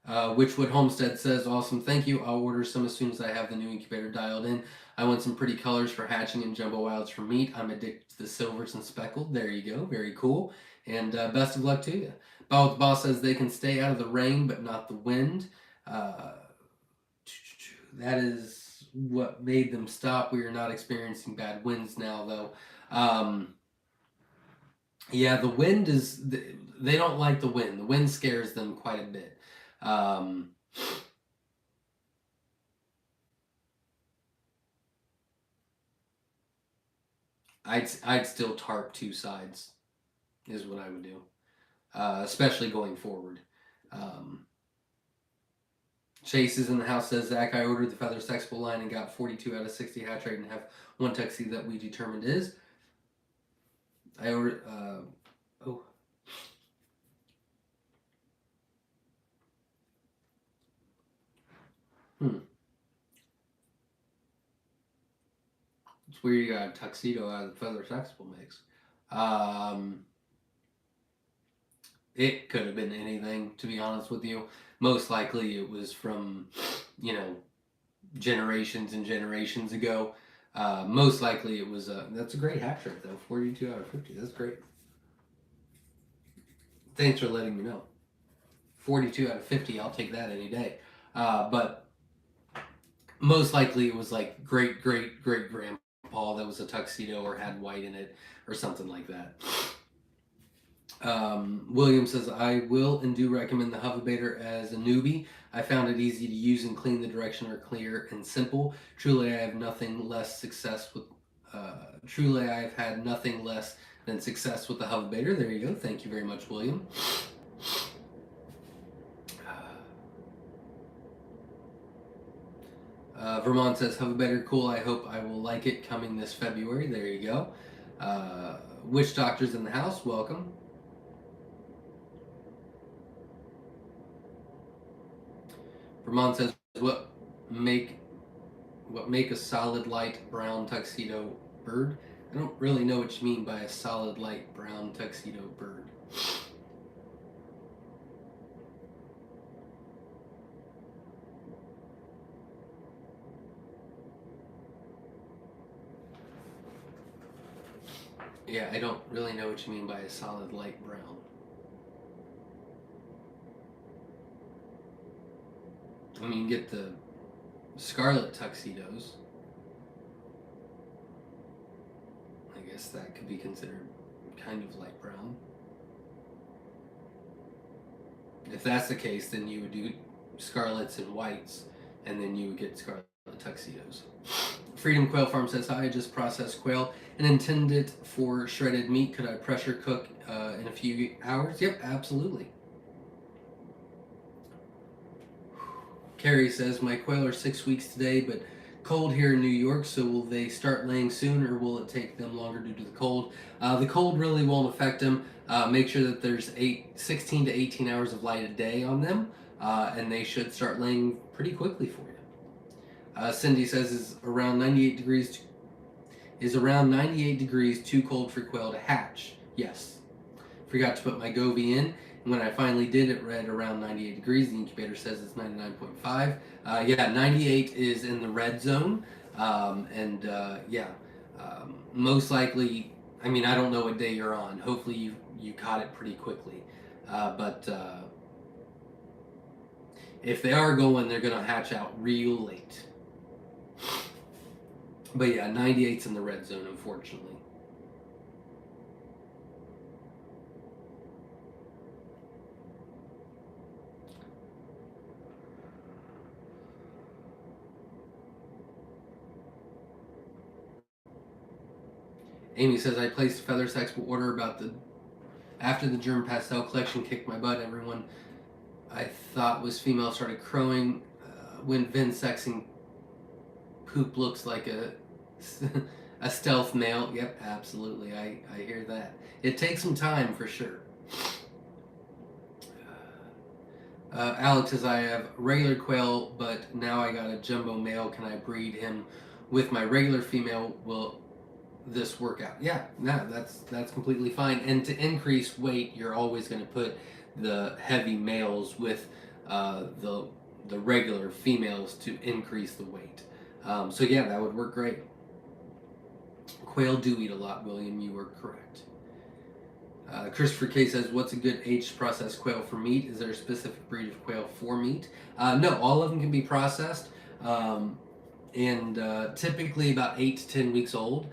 Witchwood Homestead says, awesome, thank you. I'll order some as soon as I have the new incubator dialed in. I want some pretty colors for hatching and jumbo wilds for meat. I'm addicted to the silvers and speckled. There you go. Very cool. And best of luck to you. Boss says they can stay out of the rain, but not the wind. That is what made them stop. We are not experiencing bad winds now, though. Yeah, the wind is... They don't like the wind. The wind scares them quite a bit. I'd still tarp two sides, is what I would do, especially going forward. Chase is in the house, says, Zach, I ordered the Feather Sexable line and got 42 out of 60 hatch rate and have one tuxedo that we determined is. I ordered, It's weird you got a tuxedo out of the Feather Sexable mix. It could have been anything, to be honest with you. Most likely it was from, generations and generations ago. Most likely it was that's a great hatch rate, though. 42 out of 50. That's great. Thanks for letting me know. 42 out of 50, I'll take that any day. But most likely it was like great grandpa that was a tuxedo or had white in it or something like that. William says, I will and do recommend the Hovabator as a newbie. I found it easy to use and clean. The direction are clear and simple. Truly, I have nothing less success with. Truly, I have had nothing less than success with the Hovabator. There you go. Thank you very much, William. Vermont says, Hovabator, cool. I hope I will like it coming this February. There you go. Witch Doctor's in the house. Welcome. Vermont says, make a solid light brown tuxedo bird? I don't really know what you mean by a solid light brown tuxedo bird. Yeah, I don't really know what you mean by a solid light brown. I mean, you get the scarlet tuxedos. I guess that could be considered kind of light brown. If that's the case, then you would do scarlets and whites, and then you would get scarlet tuxedos. Freedom Quail Farm says, hi, I just processed quail and intend it for shredded meat. Could I pressure cook in a few hours? Yep, absolutely. Carrie says, my quail are 6 weeks today, but cold here in New York, so will they start laying soon, or will it take them longer due to the cold? The cold really won't affect them. Make sure that there's 16 to 18 hours of light a day on them, and they should start laying pretty quickly for you. Cindy says, is around 98 degrees too cold for quail to hatch? Yes. Forgot to put my Govee in. When I finally did, it read around 98 degrees. The incubator says it's 99.5. Yeah, 98 is in the red zone. Most likely, I mean, I don't know what day you're on. Hopefully you caught it pretty quickly. But if they are going, they're going to hatch out real late. But yeah, 98's in the red zone, unfortunately. Amy says, I placed a feather sexual order after the germ pastel collection kicked my butt. Everyone I thought was female started crowing when Vin sexing poop looks like a stealth male. Yep, absolutely. I hear that. It takes some time for sure. Alex says, I have regular quail, but now I got a jumbo male. Can I breed him with my regular female? Will this work out? Yeah, no, that's completely fine. And to increase weight, you're always going to put the heavy males with the regular females to increase the weight. So yeah, that would work great. Quail do eat a lot, William. You were correct. Christopher K says, what's a good aged processed quail for meat? Is there a specific breed of quail for meat? No, all of them can be processed, and typically about 8 to 10 weeks old.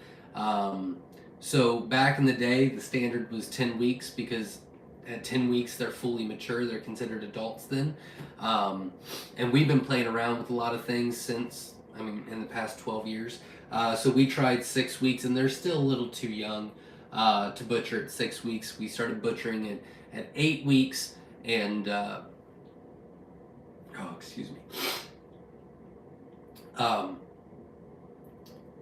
So back in the day, the standard was 10 weeks because at 10 weeks they're fully mature. They're considered adults then. And we've been playing around with a lot of things since, in the past 12 years. So we tried 6 weeks, and they're still a little too young to butcher at 6 weeks. We started butchering it at 8 weeks, and excuse me.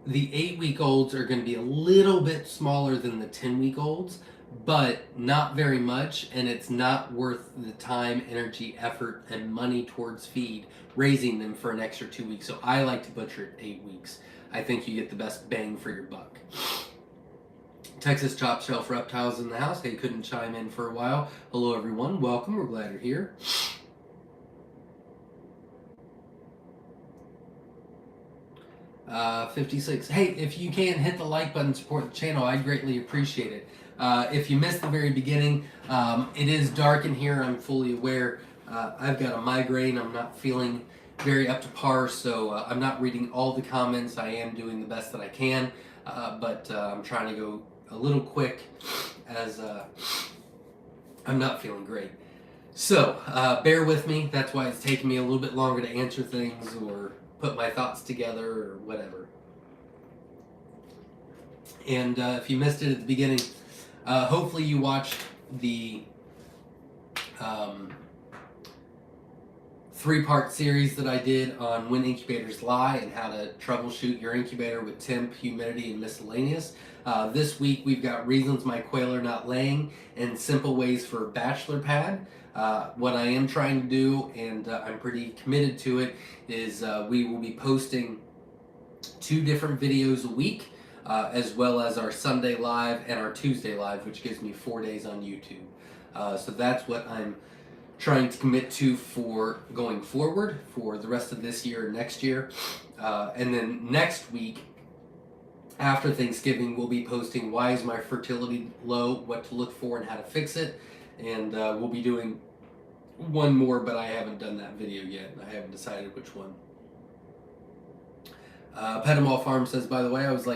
The 8-week-olds are going to be a little bit smaller than the 10-week-olds, but not very much, and it's not worth the time, energy, effort, and money towards feed raising them for an extra 2 weeks. So I like to butcher at 8 weeks. I think you get the best bang for your buck. Texas Top Shelf Reptiles in the house. Hey, couldn't chime in for a while. Hello, everyone. Welcome. We're glad you're here. 56. Hey, if you can hit the like button, support the channel, I'd greatly appreciate it. If you missed the very beginning, it is dark in here. I'm fully aware. I've got a migraine. I'm not feeling very up to par, so I'm not reading all the comments. I am doing the best that I can, but I'm trying to go a little quick as I'm not feeling great. So, bear with me. That's why it's taking me a little bit longer to answer things or put my thoughts together or whatever. And if you missed it at the beginning, hopefully you watched the um, 3-part series that I did on when incubators lie and how to troubleshoot your incubator with temp, humidity, and miscellaneous. This week we've got reasons my quail are not laying and simple ways for a bachelor pad. What I am trying to do, and I'm pretty committed to it, is we will be posting 2 different videos a week, as well as our Sunday live and our Tuesday live, which gives me 4 days on YouTube. So that's what I'm trying to commit to for going forward for the rest of this year and next year. And then next week, after Thanksgiving, we'll be posting why is my fertility low, what to look for, and how to fix it. And we'll be doing one more, but I haven't done that video yet. I haven't decided which one. Pettimall Farm says, by the way, I was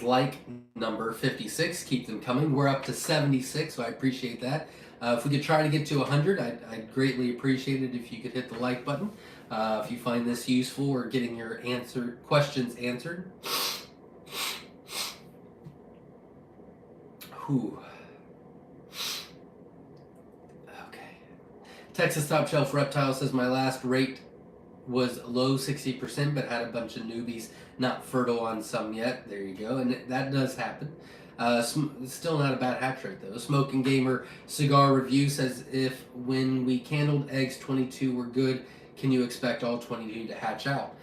like number 56. Keep them coming. We're up to 76, so I appreciate that. If we could try to get to 100, I'd greatly appreciate it if you could hit the like button. If you find this useful or getting your questions answered. Whew. Okay. Texas Top Shelf Reptile says my last rate was low 60%, but had a bunch of newbies not fertile on some yet. There you go, and that does happen. Still not a bad hatch rate though. Smoking Gamer Cigar Review says if when we candled eggs 22 were good, can you expect all 22 to hatch out?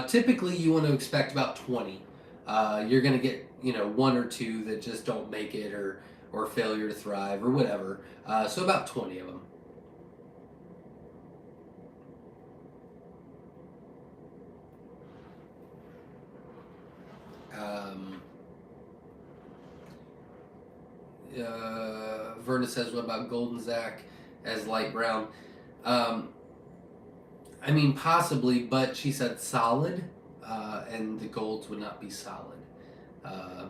Typically, you want to expect about 20. You're gonna get 1 or 2 that just don't make it or failure to thrive or whatever. So about 20 of them. Verna says, what about Golden Zach as light brown? I mean, possibly, but she said solid, and the golds would not be solid. I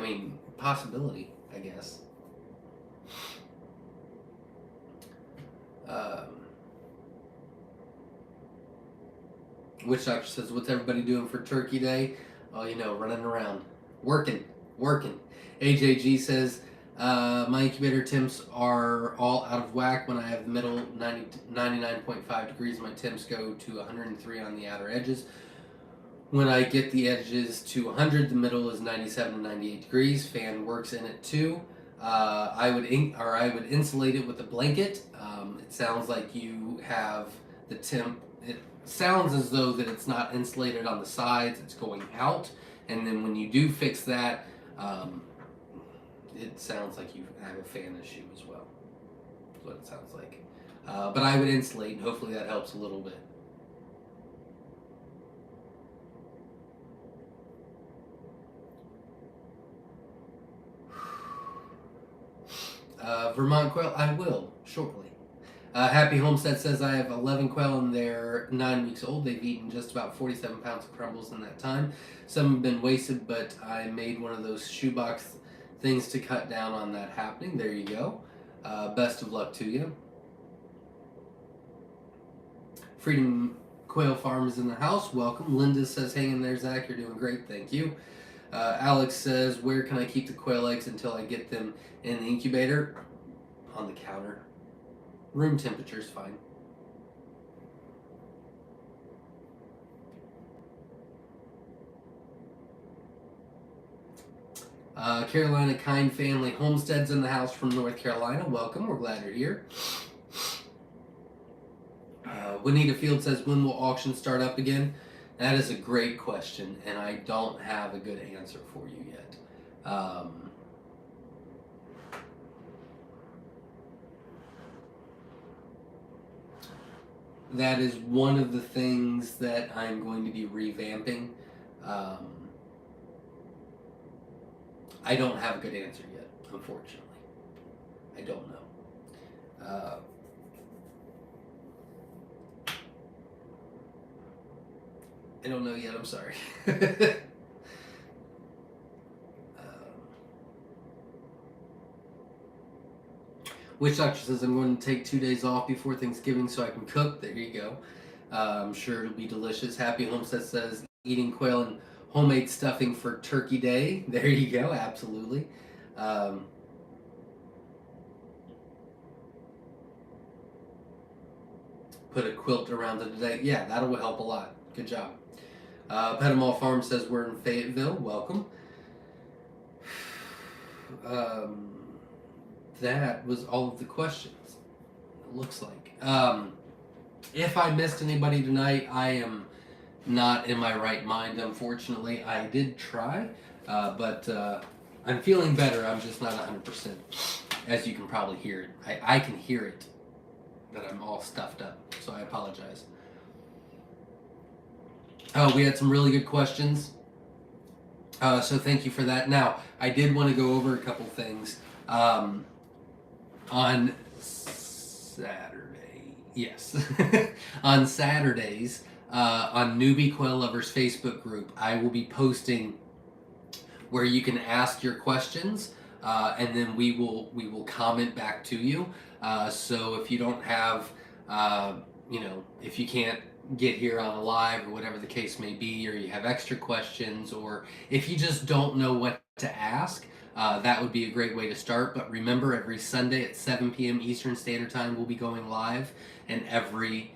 mean, possibility, I guess. Witch Doctor says, what's everybody doing for Turkey Day? Oh, running around. Working. AJG says, my incubator temps are all out of whack. When I have the middle 99.5 degrees, my temps go to 103 on the outer edges. When I get the edges to 100, the middle is 97 to 98 degrees. Fan works in it too. I would insulate it with a blanket. It sounds like you have the temp. It sounds as though that it's not insulated on the sides. It's going out, and then when you do fix that, it sounds like you have a fan issue as well. That's what it sounds like. But I would insulate, and hopefully that helps a little bit. Vermont quail, I will shortly. Happy Homestead says I have 11 quail and they're 9 weeks old. They've eaten just about 47 pounds of crumbles in that time. Some have been wasted, but I made one of those shoebox things to cut down on that happening. There you go. Best of luck to you. Freedom Quail Farm is in the house. Welcome. Linda says, hang in there, Zach. You're doing great. Thank you. Alex says, where can I keep the quail eggs until I get them in the incubator? On the counter. Room temperature is fine. Carolina Kind Family Homestead's in the house from North Carolina. Welcome. We're glad you're here. Juanita Field says, when will auctions start up again? That is a great question, and I don't have a good answer for you yet. That is one of the things that I'm going to be revamping. I don't have a good answer yet, unfortunately. I don't know. I don't know yet, I'm sorry. Witch Doctor says, I'm going to take 2 days off before Thanksgiving so I can cook. There you go. I'm sure it'll be delicious. Happy Homestead says, eating quail and homemade stuffing for Turkey Day. There you go, absolutely. Put a quilt around it today. Yeah, that'll help a lot. Good job. Pettimall Farm says, we're in Fayetteville. Welcome. That was all of the questions, it looks like. If I missed anybody tonight, I am not in my right mind, unfortunately. I did try, but I'm feeling better. I'm just not 100%, as you can probably hear it. I can hear it, that I'm all stuffed up, so I apologize. We had some really good questions, so thank you for that. Now, I did want to go over a couple things. On Saturday, yes, on Saturdays, on Newbie Quail Lovers Facebook group, I will be posting where you can ask your questions, and then we will comment back to you. So if you don't have, if you can't get here on a live or whatever the case may be, or you have extra questions, or if you just don't know what to ask, that would be a great way to start. But remember, every Sunday at 7 p.m. Eastern Standard Time, we'll be going live, and every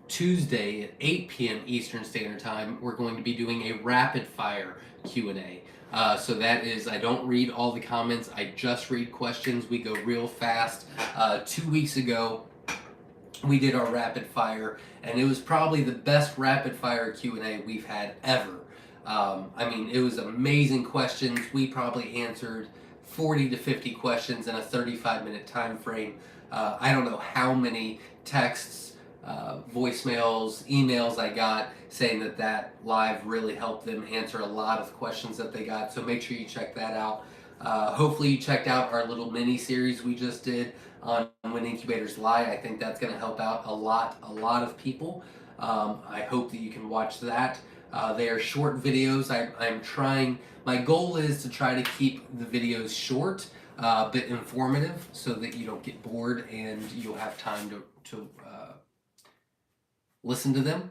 Tuesday at 8 p.m. Eastern Standard Time, we're going to be doing a rapid fire Q&A. So that is, I don't read all the comments, I just read questions. We go real fast. 2 weeks ago, we did our rapid fire, and it was probably the best rapid fire Q&A we've had ever. It was amazing questions. We probably answered 40 to 50 questions in a 35-minute time frame. I don't know how many texts, voicemails, emails I got saying that live really helped them answer a lot of questions that they got. So make sure you check that out. Hopefully you checked out our little mini series we just did on When Incubators Lie. I think that's going to help out a lot of people. I hope that you can watch that. They are short videos. I'm trying, my goal is to try to keep the videos short, but informative, so that you don't get bored and you'll have time to listen to them.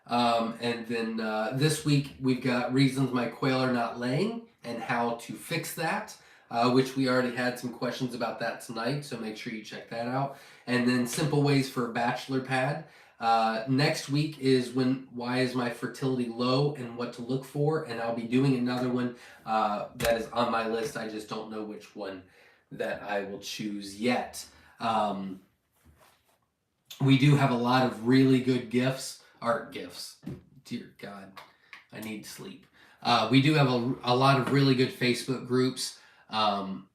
And then this week we've got reasons my quail are not laying and how to fix that, which we already had some questions about that tonight, so make sure you check that out. And then simple ways for a bachelor pad. Next week is why is my fertility low and what to look for, and I'll be doing another one that is on my list. I just don't know which one that I will choose yet. We do have a lot of really good gifts. Dear God, I need sleep. We do have a lot of really good Facebook groups going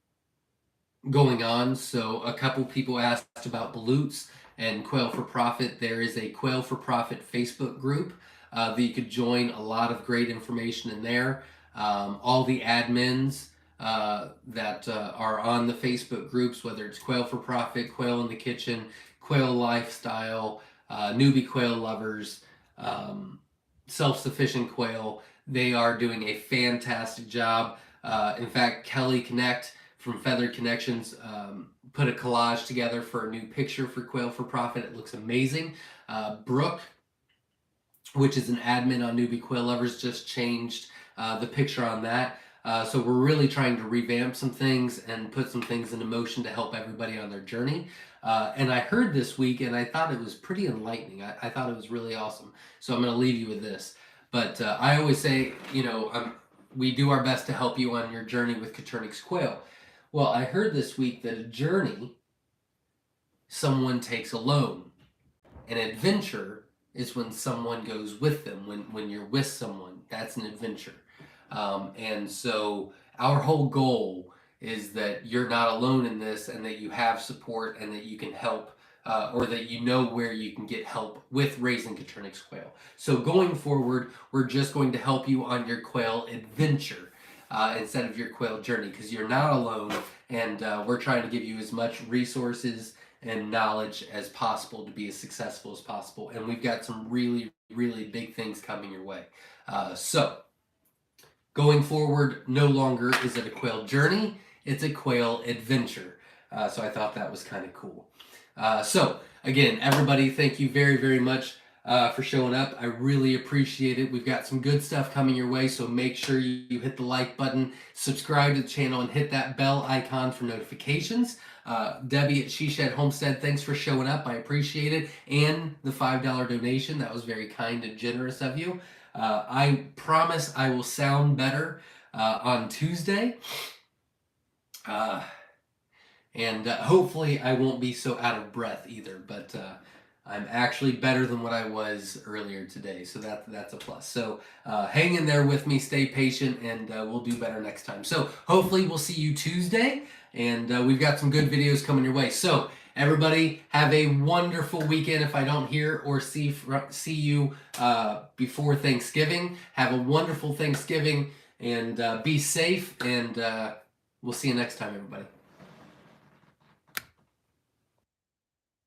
on. So a couple people asked about Baloots and Quail for Profit. There is a Quail for Profit Facebook group that you could join. A lot of great information in there. All the admins that are on the Facebook groups, whether it's Quail for Profit, Quail in the Kitchen, Quail Lifestyle, Newbie Quail Lovers, Self-Sufficient Quail, they are doing a fantastic job. In fact, Kelly Connect from Feathered Connections put a collage together for a new picture for Quail for Profit. It looks amazing. Brooke, which is an admin on Newbie Quail Lovers, just changed the picture on that. So we're really trying to revamp some things and put some things into motion to help everybody on their journey. And I heard this week, and I thought it was pretty enlightening. I thought it was really awesome. So I'm going to leave you with this. But I always say, we do our best to help you on your journey with Coturnix quail. Well, I heard this week that a journey, someone takes alone. An adventure is when someone goes with them. When you're with someone, that's an adventure. And so our whole goal is that you're not alone in this, and that you have support, and that you can help, or that you know where you can get help with raising Coturnix quail. So going forward, we're just going to help you on your quail adventure instead of your quail journey, because you're not alone, and we're trying to give you as much resources and knowledge as possible to be as successful as possible. And we've got some really, really big things coming your way. So going forward, no longer is it a quail journey, it's a quail adventure. So I thought that was kind of cool. So again, everybody, thank you very, very much for showing up. I really appreciate it. We've got some good stuff coming your way, so make sure you hit the like button, subscribe to the channel, and hit that bell icon for notifications. Debbie at She Shed Homestead, thanks for showing up. I appreciate it. And the $5 donation, that was very kind and generous of you. I promise I will sound better on Tuesday. And hopefully I won't be so out of breath either, but I'm actually better than what I was earlier today, so that's a plus. So hang in there with me, stay patient, and we'll do better next time. So hopefully we'll see you Tuesday, and we've got some good videos coming your way. So everybody, have a wonderful weekend. If I don't hear or see you before Thanksgiving, have a wonderful Thanksgiving, and be safe, and we'll see you next time, everybody.